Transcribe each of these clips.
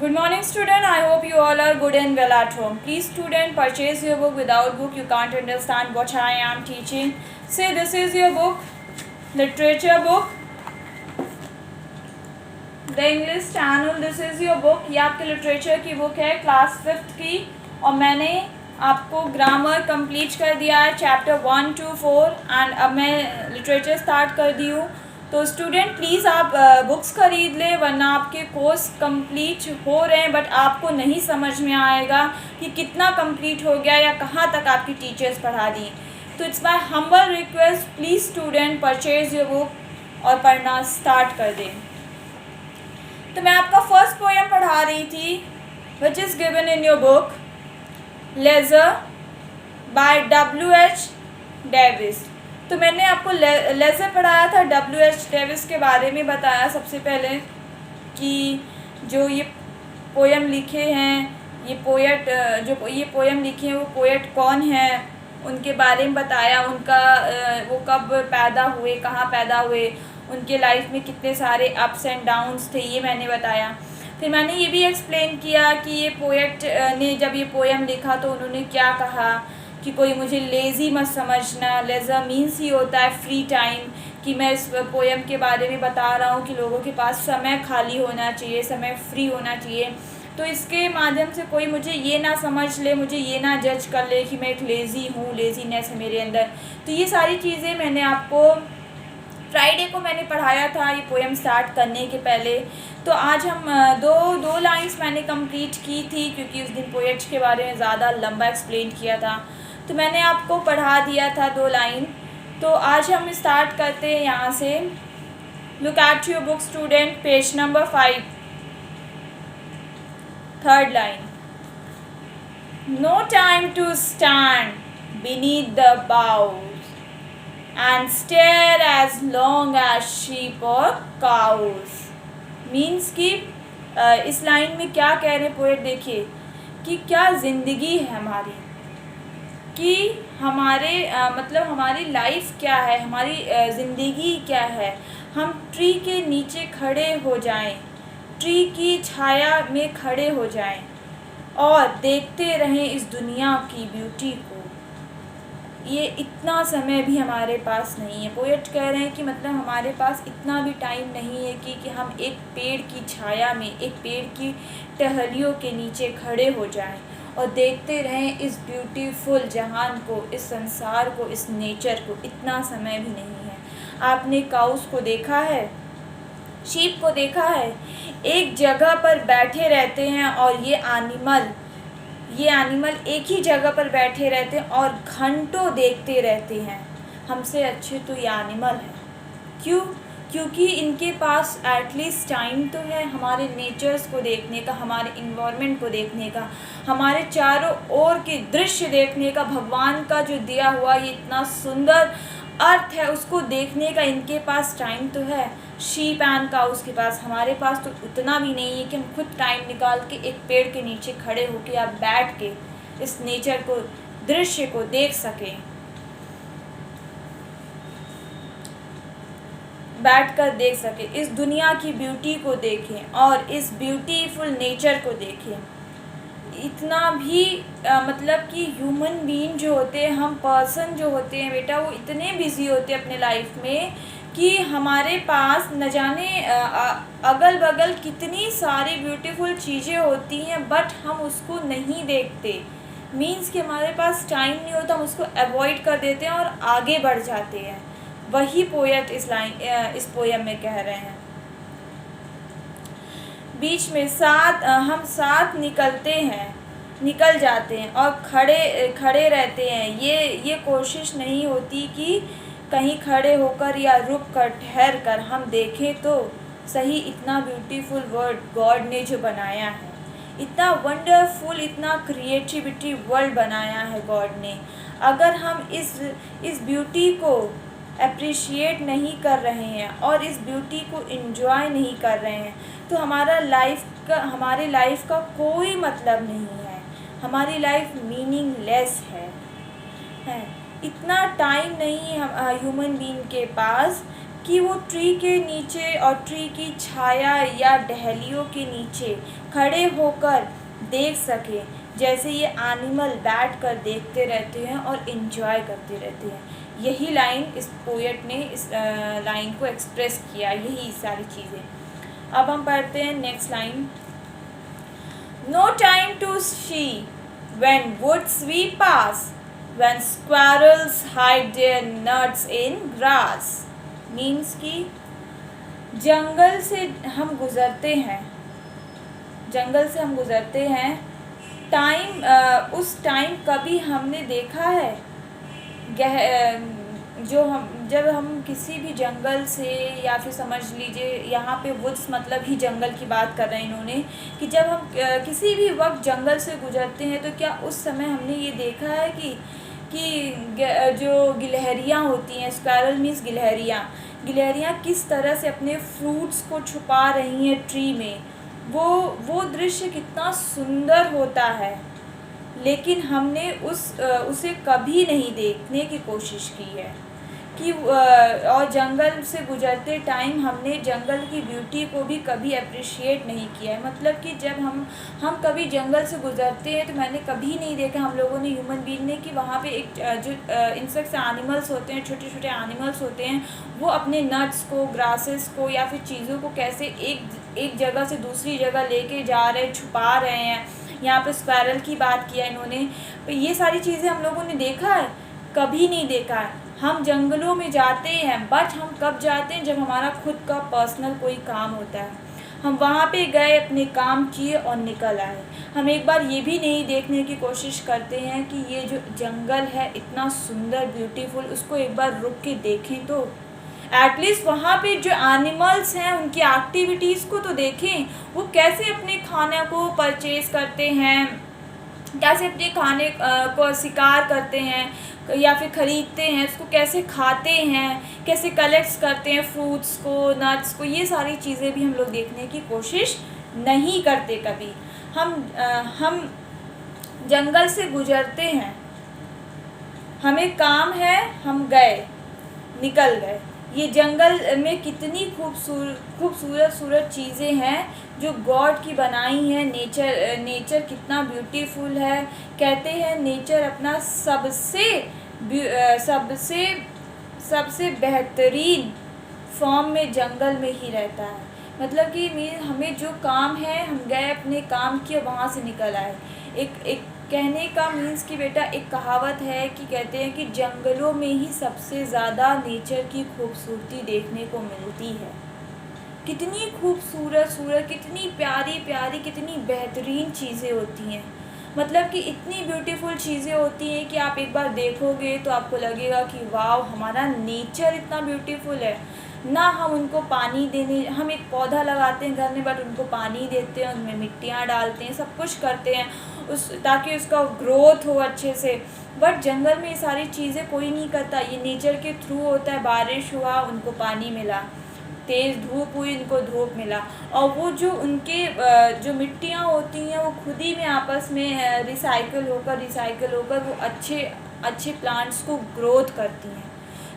Good morning, student. I hope you all are good and well at home. Please, student, purchase your book. Without book, you can't understand what I am teaching. Say, this is your book, literature book. The English Channel. This is your book. ये आपके literature की book है, class 5th की, और मैंने आपको grammar complete कर दिया है, चैप्टर 1 to 4, एंड अब मैं लिटरेचर स्टार्ट कर दी हूँ. तो स्टूडेंट प्लीज़ आप बुक्स ख़रीद लें, वरना आपके कोर्स कंप्लीट हो रहे हैं बट आपको नहीं समझ में आएगा कि कितना कंप्लीट हो गया या कहाँ तक आपकी टीचर्स पढ़ा दी. तो it's my humble request, please student purchase your book और पढ़ना स्टार्ट कर दें. तो मैं आपका फर्स्ट पोएम पढ़ा रही थी, which is given in your book, leisure by W.H. Davies. तो मैंने आपको लेज़र पढ़ाया था, W.H. डेविस के बारे में बताया सबसे पहले कि जो ये पोएम लिखे हैं, ये पोएट जो ये पोएम लिखे हैं वो पोएट कौन है, उनके बारे में बताया, उनका वो कब पैदा हुए, कहाँ पैदा हुए, उनके लाइफ में कितने सारे अप्स एंड डाउन्स थे, ये मैंने बताया. फिर मैंने ये भी एक्सप्लेन किया कि ये पोएट ने जब ये पोएम लिखा तो उन्होंने क्या कहा कि कोई मुझे लेज़ी मत समझना. लेज़र मीन्स ही होता है फ्री टाइम, कि मैं इस पोएम के बारे में बता रहा हूँ कि लोगों के पास समय खाली होना चाहिए, समय फ्री होना चाहिए. तो इसके माध्यम से कोई मुझे ये ना समझ ले, मुझे ये ना जज कर ले कि मैं एक लेज़ी हूँ, लेज़ीनेस है मेरे अंदर. तो ये सारी चीज़ें मैंने आपको फ्राइडे को मैंने पढ़ाया था, ये पोएम स्टार्ट करने के पहले. तो आज हम दो लाइंस मैंने कंप्लीट की थी, क्योंकि उस दिन पोएट्स के बारे में ज़्यादा लंबा एक्सप्लेन किया था, तो मैंने आपको पढ़ा दिया था 2 लाइन. तो आज हम स्टार्ट करते हैं यहाँ से. Look at your book student, page number 5, 3rd line. No time to stand beneath the boughs and stare as long as sheep or cows. Means कि इस लाइन में क्या कह रहे हैं पोएट, देखिए कि क्या ज़िंदगी है हमारी, कि हमारे मतलब हमारी लाइफ क्या है, हमारी ज़िंदगी क्या है. हम ट्री के नीचे खड़े हो जाएं, ट्री की छाया में खड़े हो जाएं और देखते रहें इस दुनिया की ब्यूटी को. ये इतना समय भी हमारे पास नहीं है. पोएट कह रहे हैं कि मतलब हमारे पास इतना भी टाइम नहीं है कि हम एक पेड़ की छाया में, एक पेड़ की टहलियों के नीचे खड़े हो जाएं और देखते रहें इस ब्यूटीफुल जहान को, इस संसार को, इस नेचर को. इतना समय भी नहीं है. आपने काउस को देखा है, शीप को देखा है, एक जगह पर बैठे रहते हैं और ये एनिमल एक ही जगह पर बैठे रहते हैं और घंटों देखते रहते हैं. हमसे अच्छे तो ये एनिमल हैं. क्यों? क्योंकि इनके पास एटलीस्ट टाइम तो है हमारे नेचर्स को देखने का, हमारे इन्वायरमेंट को देखने का, हमारे चारों ओर के दृश्य देखने का. भगवान का जो दिया हुआ ये इतना सुंदर अर्थ है, उसको देखने का इनके पास टाइम तो है. शीप एंड काउस के पास, हमारे पास तो उतना भी नहीं है कि हम खुद टाइम निकाल के एक पेड़ के नीचे खड़े होकर या बैठ के इस नेचर को, दृश्य को देख सकें, बैठकर देख सकें, इस दुनिया की ब्यूटी को देखें और इस ब्यूटीफुल नेचर को देखें. इतना भी मतलब कि ह्यूमन बीइंग जो होते हैं, हम पर्सन जो होते हैं बेटा, वो इतने बिज़ी होते हैं अपने लाइफ में कि हमारे पास न जाने अगल बगल कितनी सारी ब्यूटीफुल चीज़ें होती हैं, बट हम उसको नहीं देखते. मीन्स कि हमारे पास टाइम नहीं होता, हम उसको अवॉइड कर देते हैं और आगे बढ़ जाते हैं. वही पोएट इस पोएम में कह रहे हैं. बीच में हम साथ निकल जाते हैं और खड़े रहते हैं. ये कोशिश नहीं होती कि कहीं खड़े होकर या रुक कर, ठहर कर हम देखें तो सही इतना ब्यूटीफुल वर्ल्ड गॉड ने जो बनाया है, इतना वंडरफुल, इतना क्रिएटिविटी वर्ल्ड बनाया है गॉड ने. अगर हम इस ब्यूटी को अप्रिशिएट नहीं कर रहे हैं और इस ब्यूटी को एंजॉय नहीं कर रहे हैं तो हमारे लाइफ का कोई मतलब नहीं है. हमारी लाइफ मीनिंगलेस है. इतना टाइम नहीं है ह्यूमन बीइंग के पास कि वो ट्री के नीचे और ट्री की छाया या टहनियों के नीचे खड़े होकर देख सकें, जैसे ये एनिमल बैठ कर देखते रहते हैं और इन्जॉय करते रहते हैं। यही लाइन इस पोएट ने इस लाइन को एक्सप्रेस किया, यही सारी चीज़ें। अब हम पढ़ते हैं next line. No time to see when woods we pass, when squirrels hide their nuts in grass. Means कि जंगल से हम गुज़रते हैं, जंगल से हम गुज़रते हैं, उस टाइम कभी हमने देखा है जब हम किसी भी जंगल से, या फिर समझ लीजिए यहाँ पे वुड्स मतलब ही जंगल की बात कर रहे हैं इन्होंने, कि जब हम किसी भी वक्त जंगल से गुजरते हैं तो क्या उस समय हमने ये देखा है कि जो गिलहरियाँ होती हैं, स्क्वायरल मीन्स गिलहरियाँ किस तरह से अपने फ्रूट्स को छुपा रही हैं ट्री में। वो दृश्य कितना सुंदर होता है, लेकिन हमने उसे कभी नहीं देखने की कोशिश की है कि और जंगल से गुजरते टाइम हमने जंगल की ब्यूटी को भी कभी अप्रिशिएट नहीं किया है। मतलब कि जब हम कभी जंगल से गुजरते हैं तो मैंने कभी नहीं देखा, हम लोगों ने, ह्यूमन बीइंग ने, कि वहाँ पे एक जो इंसेक्ट्स एनिमल्स होते हैं, छोटे छोटे एनिमल्स होते हैं, वो अपने नट्स को, ग्रासेस को या फिर चीज़ों को कैसे एक जगह से दूसरी जगह लेके जा रहे, छुपा रहे हैं। यहाँ पे स्क्वायरल की बात किया इन्होंने, तो ये सारी चीज़ें हम लोगों ने देखा है? कभी नहीं देखा है। हम जंगलों में जाते हैं, बट हम कब जाते हैं? जब हमारा खुद का पर्सनल कोई काम होता है, हम वहाँ पे गए, अपने काम किए और निकल आए। हम एक बार ये भी नहीं देखने की कोशिश करते हैं कि ये जो जंगल है इतना सुंदर, ब्यूटीफुल, उसको एक बार रुक के देखें तो एटलीस्ट वहाँ पे जो एनिमल्स हैं उनकी एक्टिविटीज़ को तो देखें, वो कैसे अपने खाने को परचेज़ करते हैं, कैसे अपने खाने को शिकार करते हैं या फिर ख़रीदते हैं, उसको कैसे खाते हैं, कैसे कलेक्ट करते हैं फ्रूट्स को, नट्स को। ये सारी चीज़ें भी हम लोग देखने की कोशिश नहीं करते कभी। हम जंगल से गुजरते हैं, हमें काम है, हम गए, निकल गए। ये जंगल में कितनी खूबसूरत चीज़ें हैं जो गॉड की बनाई हैं। नेचर कितना ब्यूटीफुल है। कहते हैं नेचर अपना सबसे बेहतरीन फॉर्म में जंगल में ही रहता है। मतलब कि हमें जो काम है, हम गए, अपने काम किए, वहाँ से निकल आए। एक कहने का मीन्स कि बेटा, एक कहावत है कि कहते हैं कि जंगलों में ही सबसे ज़्यादा नेचर की खूबसूरती देखने को मिलती है। कितनी खूबसूरत, कितनी प्यारी, कितनी बेहतरीन चीज़ें होती हैं। मतलब कि इतनी ब्यूटीफुल चीज़ें होती हैं कि आप एक बार देखोगे तो आपको लगेगा कि वाव, हमारा नेचर इतना ब्यूटीफुल है ना। हम उनको पानी देने, हम एक पौधा लगाते हैं घर में, बट उनको पानी देते हैं, उनमें मिट्टियाँ डालते हैं, सब कुछ करते हैं ताकि उसका ग्रोथ हो अच्छे से। बट जंगल में ये सारी चीज़ें कोई नहीं करता, ये नेचर के थ्रू होता है। बारिश हुआ, उनको पानी मिला, तेज़ धूप हुई, इनको धूप मिला, और वो जो उनके जो मिट्टियाँ होती हैं वो खुद ही में आपस में रिसाइकिल होकर वो अच्छे प्लांट्स को ग्रोथ करती हैं।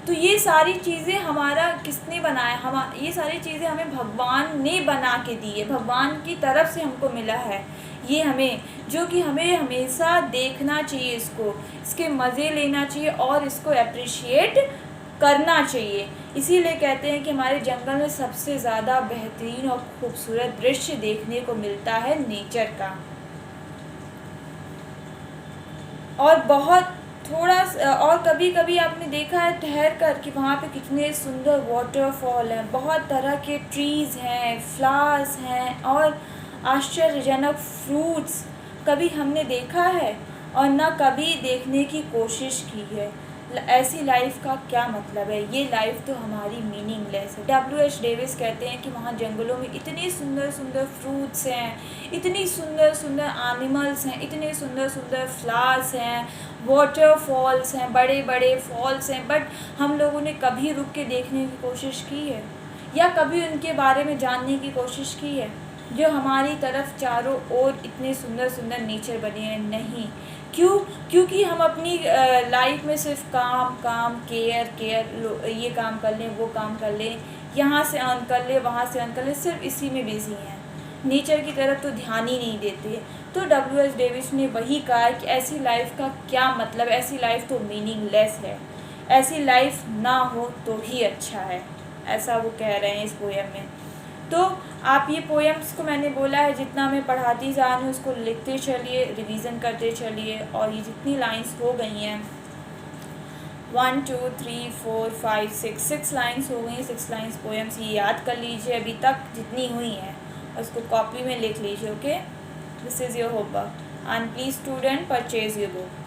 तो ये सारी चीज़ें हमारा किसने बनाया? ये सारी चीज़ें हमें भगवान ने बना के दी है, भगवान की तरफ से हमको मिला है ये हमें, जो कि हमें हमेशा देखना चाहिए, इसके मज़े लेना चाहिए और इसको अप्रिशिएट करना चाहिए। इसीलिए कहते हैं कि हमारे जंगल में सबसे ज़्यादा बेहतरीन और खूबसूरत दृश्य देखने को मिलता है नेचर का। और कभी कभी आपने देखा है ठहर कर कि वहाँ पे कितने सुंदर वाटरफॉल हैं, बहुत तरह के ट्रीज़ हैं, फ्लावर्स हैं और आश्चर्यजनक फ्रूट्स कभी हमने देखा है और ना कभी देखने की कोशिश की है। ऐसी लाइफ का क्या मतलब है? ये लाइफ तो हमारी मीनिंगलेस है। W.H. डेविस कहते हैं कि वहाँ जंगलों में इतनी सुंदर फ्रूट्स हैं, इतनी सुंदर एनिमल्स हैं, इतने सुंदर फ्लावर्स हैं, वाटरफॉल्स हैं, बड़े बड़े फॉल्स हैं, बट हम लोगों ने कभी रुक के देखने की कोशिश की है या कभी उनके बारे में जानने की कोशिश की है? जो हमारी तरफ चारों ओर इतने सुंदर नेचर बने हैं, नहीं। क्योंकि हम अपनी लाइफ में सिर्फ काम काम केयर ये काम कर लें, वो काम कर लें, यहाँ से अर्न कर ले, वहाँ से अर्न कर ले, सिर्फ इसी में बिजी हैं, नेचर की तरफ तो ध्यान ही नहीं देते। तो W.S. डेविस ने वही कहा है कि ऐसी लाइफ का क्या मतलब, ऐसी लाइफ तो मीनिंगलेस है, ऐसी लाइफ ना हो तो ही अच्छा है, ऐसा वो कह रहे हैं इस पोएम में। तो आप ये पोएम्स को मैंने बोला है जितना मैं पढ़ाती जा रही हूँ उसको लिखते चलिए, रिवीजन करते चलिए, और ये जितनी लाइंस हो गई हैं 1 2 3 4 5 6 लाइंस हो गई, 6 लाइंस पोएम्स ये याद कर लीजिए अभी तक जितनी हुई हैं, और उसको कॉपी में लिख लीजिए। Okay, this is your homework and please student purchase your book.